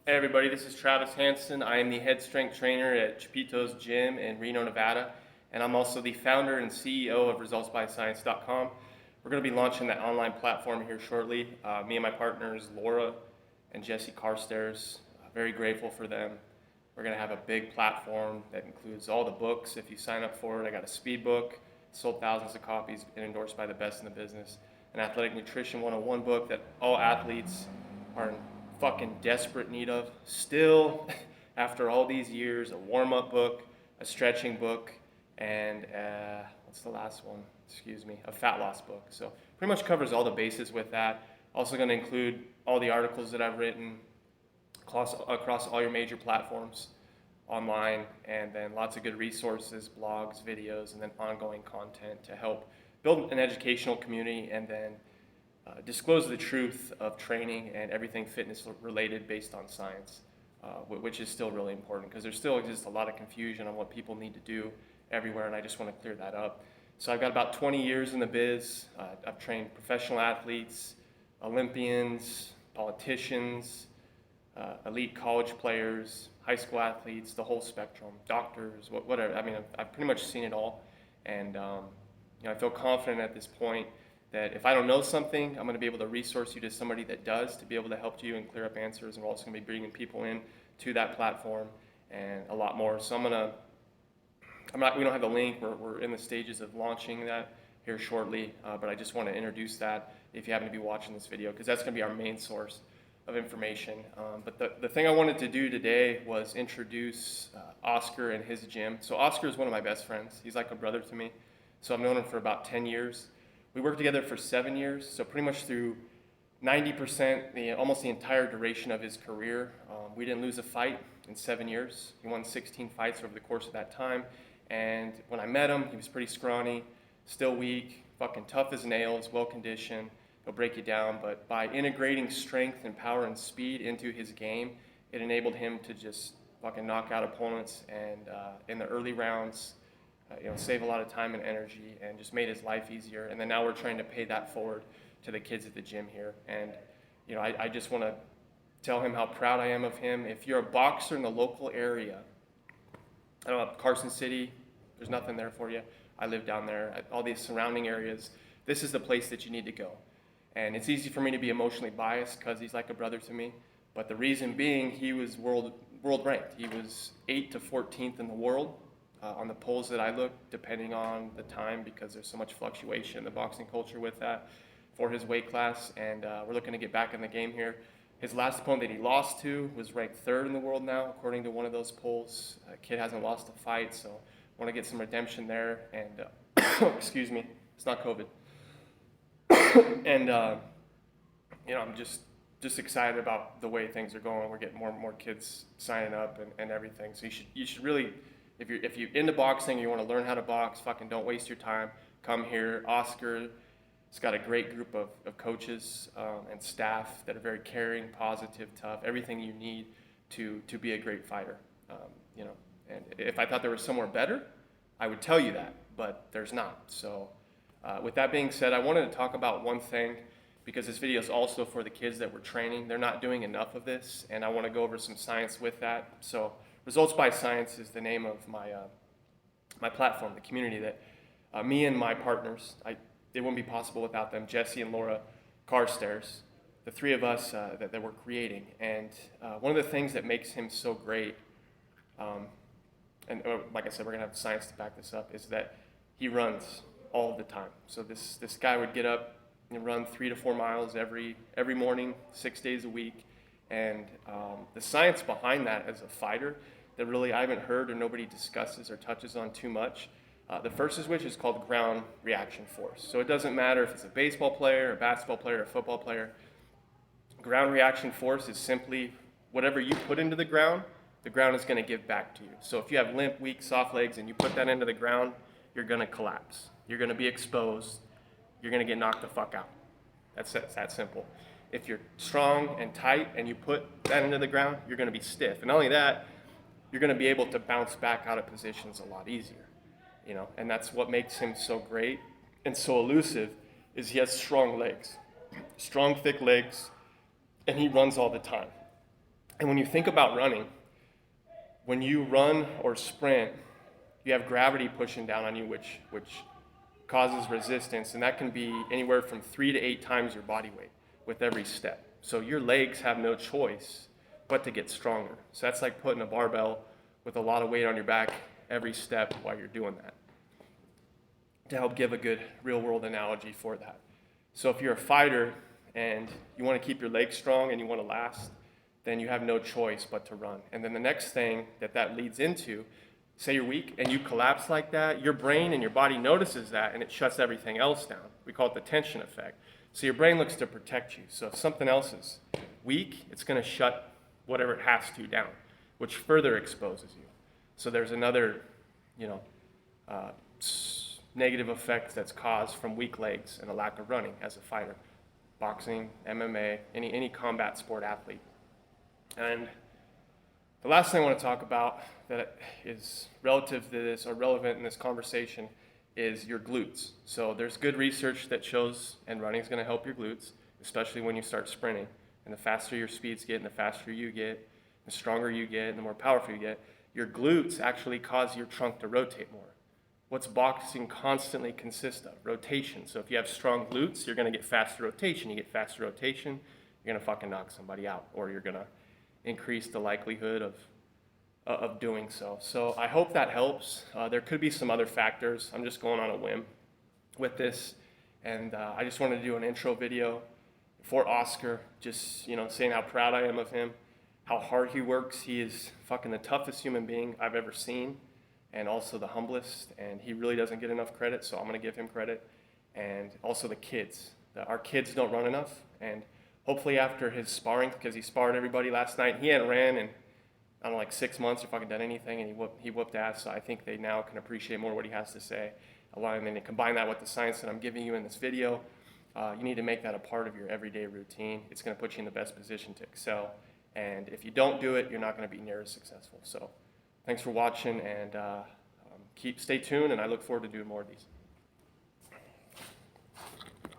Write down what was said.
Hey everybody, this is Travis Hansen. I am the head strength trainer at Chapito's Gym in Reno, Nevada, and I'm also the founder and CEO of Resultsbuscience.com. We're going to be launching that online platform here shortly. Me and my partners, Laura and Jesse Carstairs, very grateful for them. We're going to have a big platform that includes all the books. If you sign up for it, I got a speed book, sold thousands of copies, been endorsed by the best in the business. An Athletic Nutrition 101 book that all athletes are in fucking desperate need of still after all these years. A warm-up book, a stretching book, and what's the last one? A fat loss book. So pretty much covers all the bases with that. Also going to include all the articles that I've written across all your major platforms online, and then lots of good resources, blogs, videos, and then ongoing content to help build an educational community, and then disclose the truth of training and everything fitness related based on science, which is still really important because there still exists a lot of confusion on what people need to do everywhere, and I just want to clear that up. So I've got about 20 years in the biz. I've trained professional athletes, Olympians, politicians, elite college players, high school athletes, the whole spectrum, doctors, whatever. I mean, I've pretty much seen it all, and I feel confident at this point that if I don't know something, I'm going to be able to resource you to somebody that does, to be able to help you and clear up answers. And we're also going to be bringing people in to that platform and a lot more. So we don't have the link. We're in the stages of launching that here shortly, but I just want to introduce that if you happen to be watching this video, because that's going to be our main source of information. But the thing I wanted to do today was introduce Oscar and his gym. So Oscar is one of my best friends. He's like a brother to me. So I've known him for about 10 years. We worked together for 7 years, so pretty much through 90%, almost the entire duration of his career. We didn't lose a fight in 7 years. He won 16 fights over the course of that time. And when I met him, he was pretty scrawny, still weak, fucking tough as nails, well-conditioned. He'll break you down, but by integrating strength and power and speed into his game, it enabled him to just fucking knock out opponents, and in the early rounds, save a lot of time and energy, and just made his life easier. And then now we're trying to pay that forward to the kids at the gym here. And I just want to tell him how proud I am of him. If you're a boxer in the local area, I don't know, Carson City, there's nothing there for you. I live down there, all these surrounding areas. This is the place that you need to go. And it's easy for me to be emotionally biased because he's like a brother to me. But the reason being, he was world ranked. He was 8th to 14th in the world. On the polls that I looked, depending on the time, because there's so much fluctuation in the boxing culture with that, for his weight class, and we're looking to get back in the game here. His last opponent that he lost to was ranked 3rd in the world now, according to one of those polls. Kid hasn't lost a fight, so I want to get some redemption there, and excuse me, it's not COVID. And I'm just excited about the way things are going. We're getting more and more kids signing up and everything, so you should really, if you're into boxing, you want to learn how to box, fucking don't waste your time. Come here. Oscar's got a great group of coaches and staff that are very caring, positive, tough, everything you need to be a great fighter. And if I thought there was somewhere better, I would tell you that, but there's not. So with that being said, I wanted to talk about one thing, because this video is also for the kids that we're training. They're not doing enough of this, and I want to go over some science with that. So Results by Science is the name of my platform, the community that me and my partners, it wouldn't be possible without them, Jesse and Laura Carstairs, the three of us that we're creating. And one of the things that makes him so great, and like I said, we're going to have science to back this up, is that he runs all of the time. So this guy would get up and run 3 to 4 miles every morning, 6 days a week. And the science behind that as a fighter that really I haven't heard or nobody discusses or touches on too much. The first is which is called ground reaction force. So it doesn't matter if it's a baseball player, a basketball player, a football player. Ground reaction force is simply whatever you put into the ground is going to give back to you. So if you have limp, weak, soft legs and you put that into the ground, you're going to collapse. You're going to be exposed. You're going to get knocked the fuck out. That's that simple. If you're strong and tight and you put that into the ground, you're going to be stiff. And not only that, you're going to be able to bounce back out of positions a lot easier. And that's what makes him so great and so elusive, is he has strong legs, strong, thick legs, and he runs all the time. And when you think about running, when you run or sprint, you have gravity pushing down on you, which causes resistance, and that can be anywhere from 3 to 8 times your body weight with every step. So your legs have no choice but to get stronger. So that's like putting a barbell with a lot of weight on your back every step while you're doing that. To help give a good real world analogy for that. So if you're a fighter and you want to keep your legs strong and you want to last, then you have no choice but to run. And then the next thing that leads into, say you're weak and you collapse like that, your brain and your body notices that and it shuts everything else down. We call it the tension effect. So your brain looks to protect you. So if something else is weak, it's going to shut whatever it has to down, which further exposes you. So there's another, negative effect that's caused from weak legs and a lack of running as a fighter. Boxing, MMA, any combat sport athlete. And the last thing I want to talk about that is relative to this or relevant in this conversation is your glutes. So there's good research that shows, and running is going to help your glutes, especially when you start sprinting. And the faster your speeds get and the faster you get, the stronger you get and the more powerful you get, your glutes actually cause your trunk to rotate more. What's boxing constantly consists of? Rotation. So if you have strong glutes, you're going to get faster rotation. You get faster rotation, you're going to fucking knock somebody out, or you're going to increase the likelihood of doing so. So I hope that helps. There could be some other factors. I'm just going on a whim with this, and I just wanted to do an intro video for Oscar, just saying how proud I am of him, how hard he works. He is fucking the toughest human being I've ever seen, and also the humblest, and he really doesn't get enough credit, so I'm going to give him credit. And also the kids. Our kids don't run enough, and hopefully after his sparring, because he sparred everybody last night, he hadn't ran in, I don't know, like 6 months or fucking done anything, and he whooped ass, so I think they now can appreciate more what he has to say. And then to combine that with the science that I'm giving you in this video, you need to make that a part of your everyday routine. It's going to put you in the best position to excel, and if you don't do it, you're not going to be near as successful. So thanks for watching, and stay tuned, and I look forward to doing more of these.